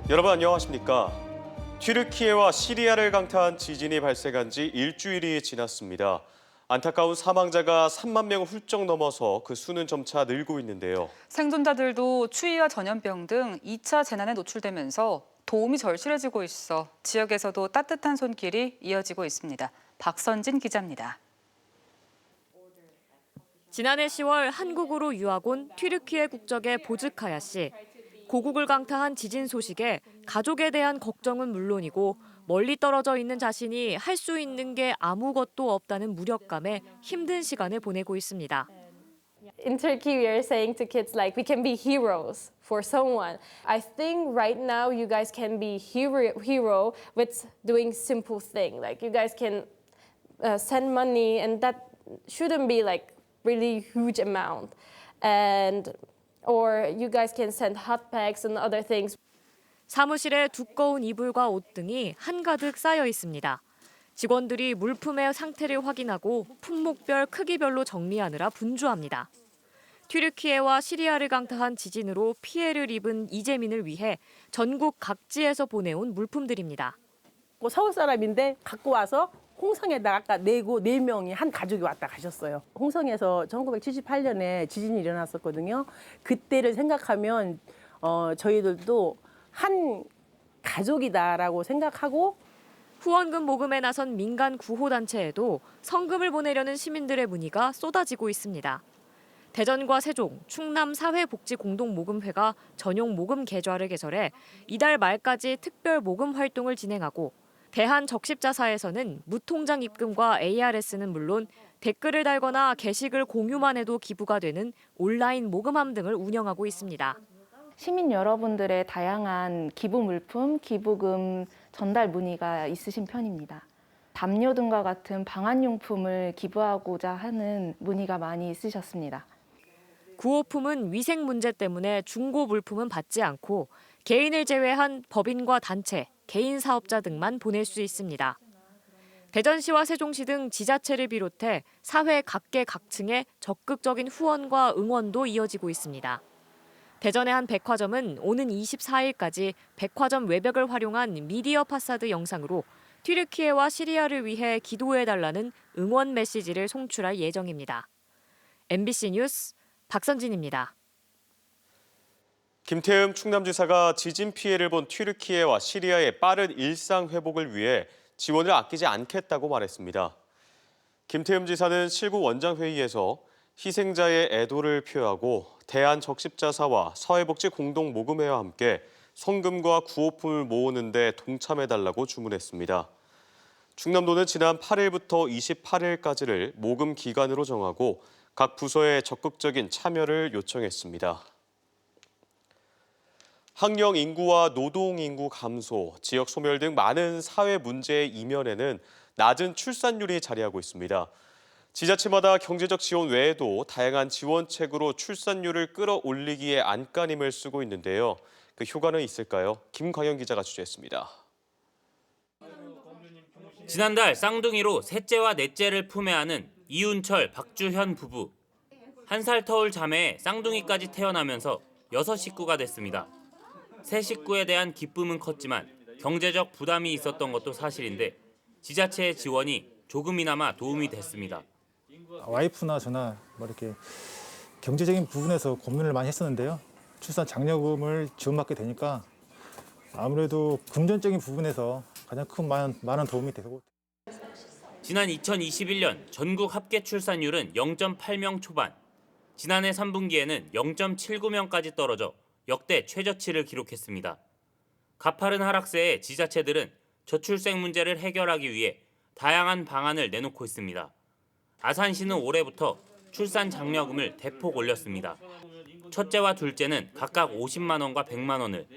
여러분 안녕하십니까? 튀르키예와 시리아를 강타한 지진이 발생한 지 일주일이 지났습니다. 안타까운 사망자가 3만 명을 훌쩍 넘어서 그 수는 점차 늘고 있는데요. 생존자들도 추위와 전염병 등 2차 재난에 노출되면서 도움이 절실해지고 있어 지역에서도 따뜻한 손길이 이어지고 있습니다. 박선진 기자입니다. 지난해 10월 한국으로 유학 온 튀르키예 국적의 보즈카야 씨. 고국을 강타한 지진 소식에 가족에 대한 걱정은 물론이고 멀리 떨어져 있는 자신이 할 수 있는 게 아무것도 없다는 무력감에 힘든 시간을 보내고 있습니다. In Turkey, we are saying to kids like we can be heroes for someone. I think right now you guys can be hero with doing simple thing. Like you guys can send money, and that shouldn't be like really huge amount, or you guys can send hot packs and other things. 사무실에 두꺼운 이불과 옷 등이 한가득 쌓여 있습니다. 직원들이 물품의 상태를 확인하고 품목별 크기별로 정리하느라 분주합니다. 튀르키예와 시리아를 강타한 지진으로 피해를 입은 이재민을 위해 전국 각지에서 보내온 물품들입니다. 서울 사람인데 갖고 와서 홍성에다가 아까 네 명이 한 가족이 왔다 가셨어요. 홍성에서 1978년에 지진이 일어났었거든요. 그때를 생각하면 저희들도 한 가족이다라고 생각하고 후원금 모금에 나선 민간 구호단체에도 성금을 보내려는 시민들의 문의가 쏟아지고 있습니다. 대전과 세종, 충남 사회복지공동모금회가 전용 모금 계좌를 개설해 이달 말까지 특별 모금 활동을 진행하고 대한적십자사에서는 무통장 입금과 ARS는 물론 댓글을 달거나 게시글 공유만 해도 기부가 되는 온라인 모금함 등을 운영하고 있습니다. 시민 여러분들의 다양한 기부 물품, 기부금 전달 문의가 있으신 편입니다. 담요 등과 같은 방한용품을 기부하고자 하는 문의가 많이 있으셨습니다. 구호품은 위생 문제 때문에 중고 물품은 받지 않고 개인을 제외한 법인과 단체, 개인 사업자 등만 보낼 수 있습니다. 대전시와 세종시 등 지자체를 비롯해 사회 각계각층의 적극적인 후원과 응원도 이어지고 있습니다. 대전의 한 백화점은 오는 24일까지 백화점 외벽을 활용한 미디어 파사드 영상으로 튀르키예와 시리아를 위해 기도해달라는 응원 메시지를 송출할 예정입니다. MBC 뉴스 박선진입니다. 김태흠 충남지사가 지진 피해를 본 튀르키예와 시리아의 빠른 일상 회복을 위해 지원을 아끼지 않겠다고 말했습니다. 김태흠 지사는 실구 원장회의에서 희생자의 애도를 표하고 대한적십자사와 사회복지공동모금회와 함께 성금과 구호품을 모으는 데 동참해달라고 주문했습니다. 충남도는 지난 8일부터 28일까지를 모금 기간으로 정하고 각 부서에 적극적인 참여를 요청했습니다. 학령 인구와 노동 인구 감소, 지역 소멸 등 많은 사회 문제의 이면에는 낮은 출산율이 자리하고 있습니다. 지자체마다 경제적 지원 외에도 다양한 지원책으로 출산율을 끌어올리기에 안간힘을 쓰고 있는데요. 그 효과는 있을까요? 김광현 기자가 취재했습니다. 지난달 쌍둥이로 셋째와 넷째를 품에 안은 이운철, 박주현 부부. 1살 터울 자매에 쌍둥이까지 태어나면서 6식구가 됐습니다. 새 식구에 대한 기쁨은 컸지만 경제적 부담이 있었던 것도 사실인데 지자체의 지원이 조금이나마 도움이 됐습니다. 와이프나 저나 이렇게 경제적인 부분에서 고민을 많이 했었는데요. 출산 장려금을 지원받게 되니까 아무래도 금전적인 부분에서 가장 큰 많은 도움이 되고. 지난 2021년 전국 합계 출산율은 0.8명 초반. 지난해 3분기에는 0.79명까지 떨어져 역대 최저치를 기록했습니다. 가파른 하락세에 지자체들은 저출생 문제를 해결하기 위해 다양한 방안을 내놓고 있습니다. 아산시는 올해부터 출산 장려금을 대폭 올렸습니다. 첫째와 둘째는 각각 50만 원과 100만 원을,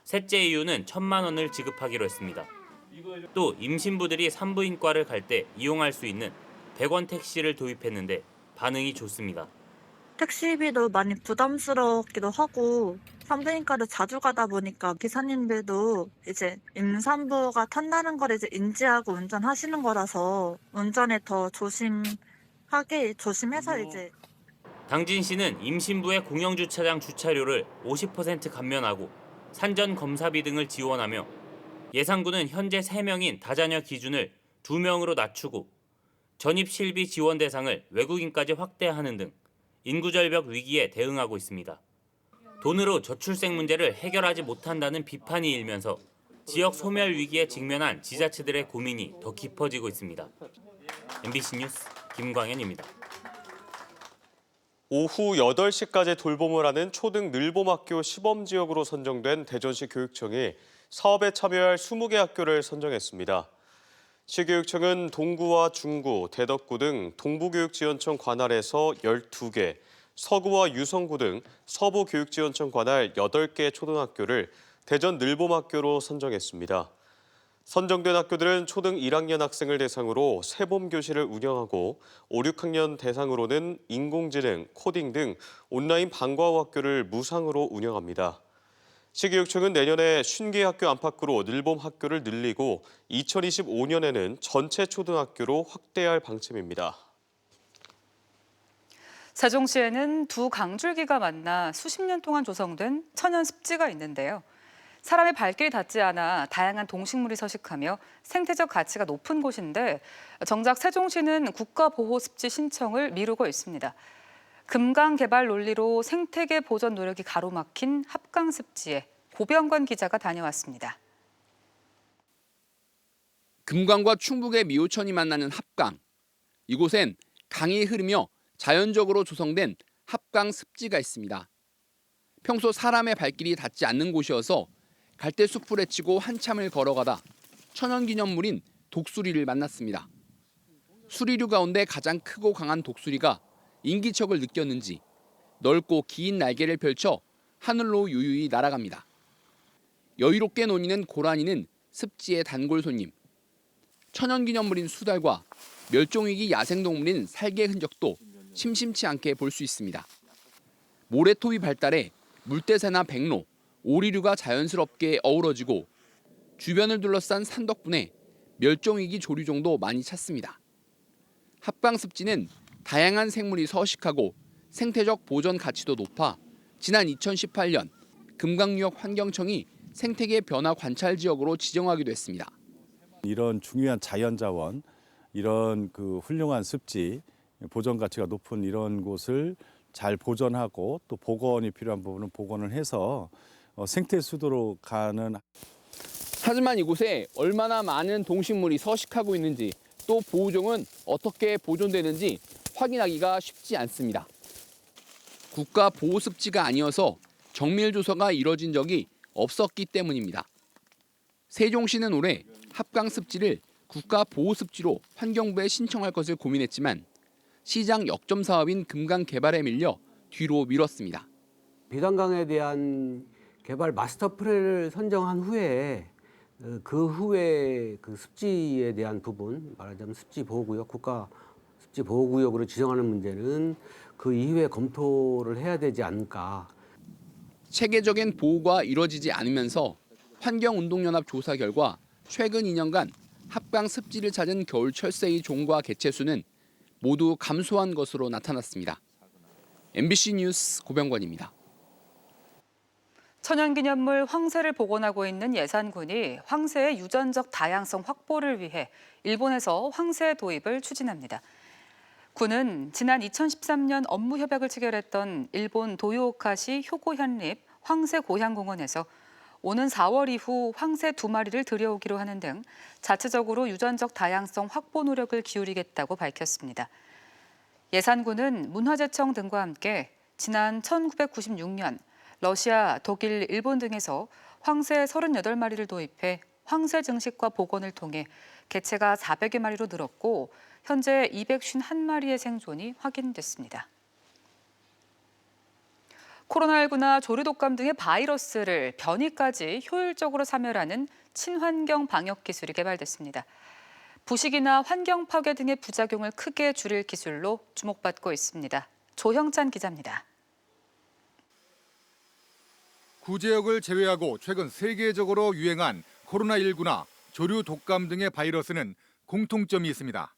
셋째 이유는 1,000만 원을 지급하기로 했습니다. 또 임신부들이 산부인과를 갈 때 이용할 수 있는 100원 택시를 도입했는데 반응이 좋습니다. 택시비도 많이 부담스럽기도 하고 산부인과를 자주 가다 보니까 기사님들도 이제 임산부가 탄다는 걸 이제 인지하고 운전하시는 거라서 운전에 더 조심해서 이제. 당진시는 임신부의 공영주차장 주차료를 50% 감면하고 산전 검사비 등을 지원하며 예산군은 현재 3명인 다자녀 기준을 2명으로 낮추고 전입 실비 지원 대상을 외국인까지 확대하는 등 인구절벽 위기에 대응하고 있습니다. 돈으로 저출생 문제를 해결하지 못한다는 비판이 일면서 지역 소멸 위기에 직면한 지자체들의 고민이 더 깊어지고 있습니다. MBC 뉴스 김광현입니다. 오후 8시까지 돌봄을 하는 초등 늘봄학교 시범지역으로 선정된 대전시 교육청이 사업에 참여할 20개 학교를 선정했습니다. 시교육청은 동구와 중구, 대덕구 등 동부교육지원청 관할에서 12개, 서구와 유성구 등 서부교육지원청 관할 8개 초등학교를 대전 늘봄학교로 선정했습니다. 선정된 학교들은 초등 1학년 학생을 대상으로 새봄 교실을 운영하고 5, 6학년 대상으로는 인공지능, 코딩 등 온라인 방과후 학교를 무상으로 운영합니다. 시교육청은 내년에 50개 학교 안팎으로 늘봄 학교를 늘리고 2025년에는 전체 초등학교로 확대할 방침입니다. 세종시에는 두 강줄기가 만나 수십 년 동안 조성된 천연 습지가 있는데요. 사람의 발길이 닿지 않아 다양한 동식물이 서식하며 생태적 가치가 높은 곳인데 정작 세종시는 국가보호습지 신청을 미루고 있습니다. 금강 개발 논리로 생태계 보전 노력이 가로막힌 합강습지에 고병관 기자가 다녀왔습니다. 금강과 충북의 미호천이 만나는 합강. 이곳엔 강이 흐르며 자연적으로 조성된 합강습지가 있습니다. 평소 사람의 발길이 닿지 않는 곳이어서 갈대숲을 헤치고 한참을 걸어가다 천연기념물인 독수리를 만났습니다. 수리류 가운데 가장 크고 강한 독수리가 인기척을 느꼈는지 넓고 긴 날개를 펼쳐 하늘로 유유히 날아갑니다. 여유롭게 노니는 고라니는 습지의 단골 손님. 천연기념물인 수달과 멸종위기 야생동물인 살개 흔적도 심심치 않게 볼 수 있습니다. 모래톱이 발달해 물대새나 백로, 오리류가 자연스럽게 어우러지고 주변을 둘러싼 산 덕분에 멸종위기 조류종도 많이 찾습니다. 합강습지는 다양한 생물이 서식하고 생태적 보전 가치도 높아 지난 2018년 금강유역 환경청이 생태계 변화 관찰 지역으로 지정하기도 했습니다. 이런 중요한 자연자원, 이런 훌륭한 습지, 보전 가치가 높은 이런 곳을 잘 보존하고 또 복원이 필요한 부분은 복원을 해서 생태 수도로 가는. 하지만 이곳에 얼마나 많은 동식물이 서식하고 있는지 또 보호종은 어떻게 보존되는지 확인하기가 쉽지 않습니다. 국가 보호습지가 아니어서 정밀 조사가 이뤄진 적이 없었기 때문입니다. 세종시는 올해 합강습지를 국가 보호습지로 환경부에 신청할 것을 고민했지만 시장 역점 사업인 금강 개발에 밀려 뒤로 미뤘습니다. 비단강에 대한 개발 마스터 플랜을 선정한 후에 그 후에 그 습지에 대한 부분, 말하자면 습지 보호구역, 국가 습지 보호구역으로 지정하는 문제는 그 이후에 검토를 해야 되지 않을까. 체계적인 보호가 이뤄지지 않으면서 환경운동연합 조사 결과 최근 2년간 합강 습지를 찾은 겨울 철새의 종과 개체수는 모두 감소한 것으로 나타났습니다. MBC 뉴스 고병관입니다. 천연기념물 황새를 복원하고 있는 예산군이 황새의 유전적 다양성 확보를 위해 일본에서 황새 도입을 추진합니다. 군은 지난 2013년 업무 협약을 체결했던 일본 도요오카시 효고현립 황새고향공원에서 오는 4월 이후 황새 2마리를 들여오기로 하는 등 자체적으로 유전적 다양성 확보 노력을 기울이겠다고 밝혔습니다. 예산군은 문화재청 등과 함께 지난 1996년 러시아, 독일, 일본 등에서 황새 38마리를 도입해 황새 증식과 복원을 통해 개체가 400여 마리로 늘었고 현재 251마리의 생존이 확인됐습니다. 코로나19나 조류독감 등의 바이러스를 변이까지 효율적으로 사멸하는 친환경 방역 기술이 개발됐습니다. 부식이나 환경 파괴 등의 부작용을 크게 줄일 기술로 주목받고 있습니다. 조형찬 기자입니다. 구제역을 제외하고 최근 세계적으로 유행한 코로나19나 조류 독감 등의 바이러스는 공통점이 있습니다.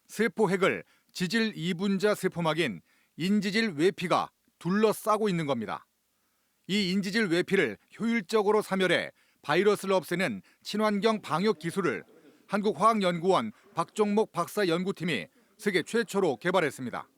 세포 핵을 지질 이분자 세포막인 인지질 외피가 둘러싸고 있는 겁니다. 이 인지질 외피를 효율적으로 사멸해 바이러스를 없애는 친환경 방역 기술을 한국화학연구원 박종목 박사 연구팀이 세계 최초로 개발했습니다.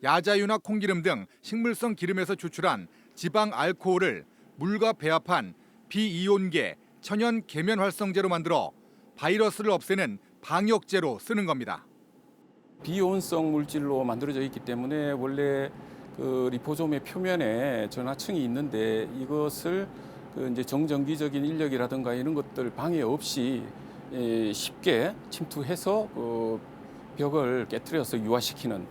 야자유나 콩기름 등 식물성 기름에서 추출한 지방 알코올을 물과 배합한 비이온계 천연 계면 활성제로 만들어 바이러스를 없애는 방역제로 쓰는 겁니다. 비온성 물질로 만들어져 있기 때문에 원래 그 리포솜의 표면에 전하층이 있는데 이것을 이제 정전기적인 인력이라든가 이런 것들 방해 없이 쉽게 침투해서 벽을 깨트려서 유화시키는.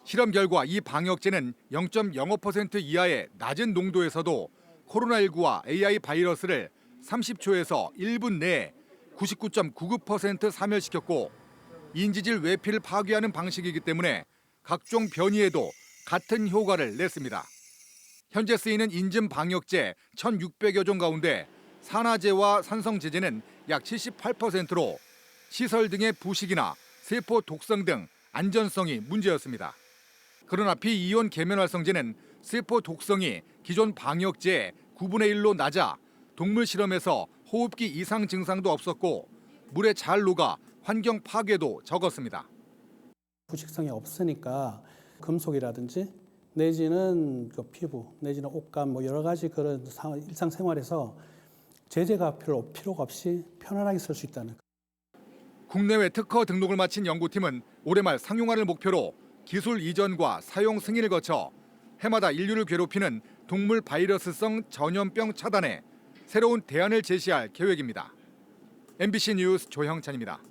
실험 결과 이 방역제는 0.05% 이하의 낮은 농도에서도 코로나19와 AI 바이러스를 30초에서 1분 내에 99.99% 사멸시켰고 인지질 외피를 파괴하는 방식이기 때문에 각종 변이에도 같은 효과를 냈습니다. 현재 쓰이는 인증 방역제 1,600여 종 가운데 산화제와 산성제제는 약 78%로 시설 등의 부식이나 세포 독성 등 안전성이 문제였습니다. 그러나 비이온 계면 활성제는 세포 독성이 기존 방역제의 9분의 1로 낮아 동물 실험에서 호흡기 이상 증상도 없었고 물에 잘 녹아 환경 파괴도 적었습니다. 부식성이 없으니까 금속이라든지 내지는 그 피부 내지는 옷감 뭐 여러 가지 그런 일상생활에서 제재가 별로 필요가 없이 편안하게 쓸 수 있다는. 국내외 특허 등록을 마친 연구팀은 올해 말 상용화를 목표로 기술 이전과 사용 승인을 거쳐 해마다 인류를 괴롭히는 동물 바이러스성 전염병 차단에 새로운 대안을 제시할 계획입니다. MBC 뉴스 조형찬입니다.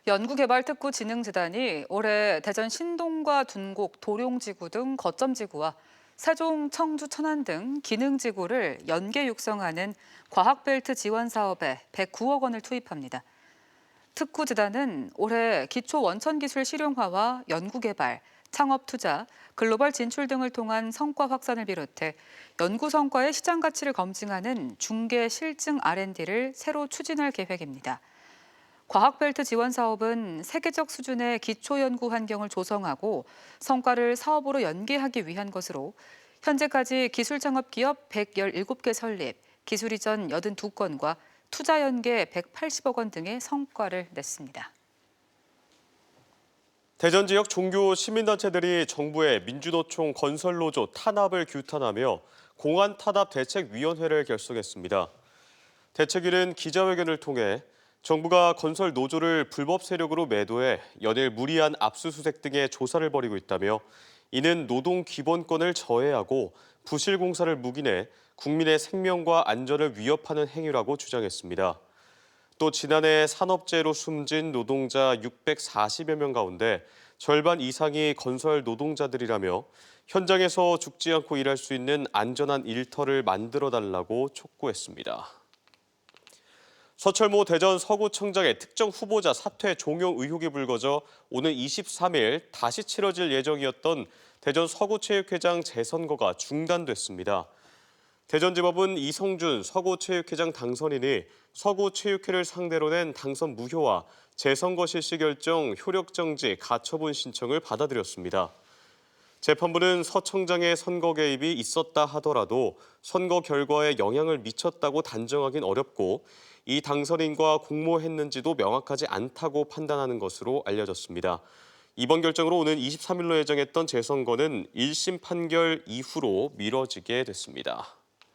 연구개발특구진흥재단이 올해 대전 신동과 둔곡, 도룡지구 등 거점지구와 세종, 청주, 천안 등 기능지구를 연계 육성하는 과학벨트 지원 사업에 109억 원을 투입합니다. 특구재단은 올해 기초 원천기술 실용화와 연구개발, 창업투자, 글로벌 진출 등을 통한 성과 확산을 비롯해 연구 성과의 시장 가치를 검증하는 중개 실증 R&D를 새로 추진할 계획입니다. 과학벨트 지원 사업은 세계적 수준의 기초 연구 환경을 조성하고 성과를 사업으로 연계하기 위한 것으로 현재까지 기술 창업 기업 117개 설립, 기술 이전 82건과 투자 연계 180억 원 등의 성과를 냈습니다. 대전 지역 종교 시민단체들이 정부의 민주노총 건설노조 탄압을 규탄하며 공안탄압대책위원회를 결성했습니다. 대책위는 기자회견을 통해 정부가 건설 노조를 불법 세력으로 매도해 연일 무리한 압수수색 등의 조사를 벌이고 있다며 이는 노동 기본권을 저해하고 부실 공사를 묵인해 국민의 생명과 안전을 위협하는 행위라고 주장했습니다. 또 지난해 산업재해로 숨진 노동자 640여 명 가운데 절반 이상이 건설 노동자들이라며 현장에서 죽지 않고 일할 수 있는 안전한 일터를 만들어달라고 촉구했습니다. 서철모 대전 서구청장의 특정 후보자 사퇴 종용 의혹이 불거져 오는 23일 다시 치러질 예정이었던 대전 서구체육회장 재선거가 중단됐습니다. 대전지법은 이성준 서구체육회장 당선인이 서구체육회를 상대로 낸 당선 무효와 재선거 실시 결정 효력정지 가처분 신청을 받아들였습니다. 재판부는 서 청장의 선거 개입이 있었다 하더라도 선거 결과에 영향을 미쳤다고 단정하긴 어렵고 이 당선인과 공모했는지도 명확하지 않다고 판단하는 것으로 알려졌습니다. 이번 결정으로 오는 23일로 예정했던 재선거는 1심 판결 이후로 미뤄지게 됐습니다.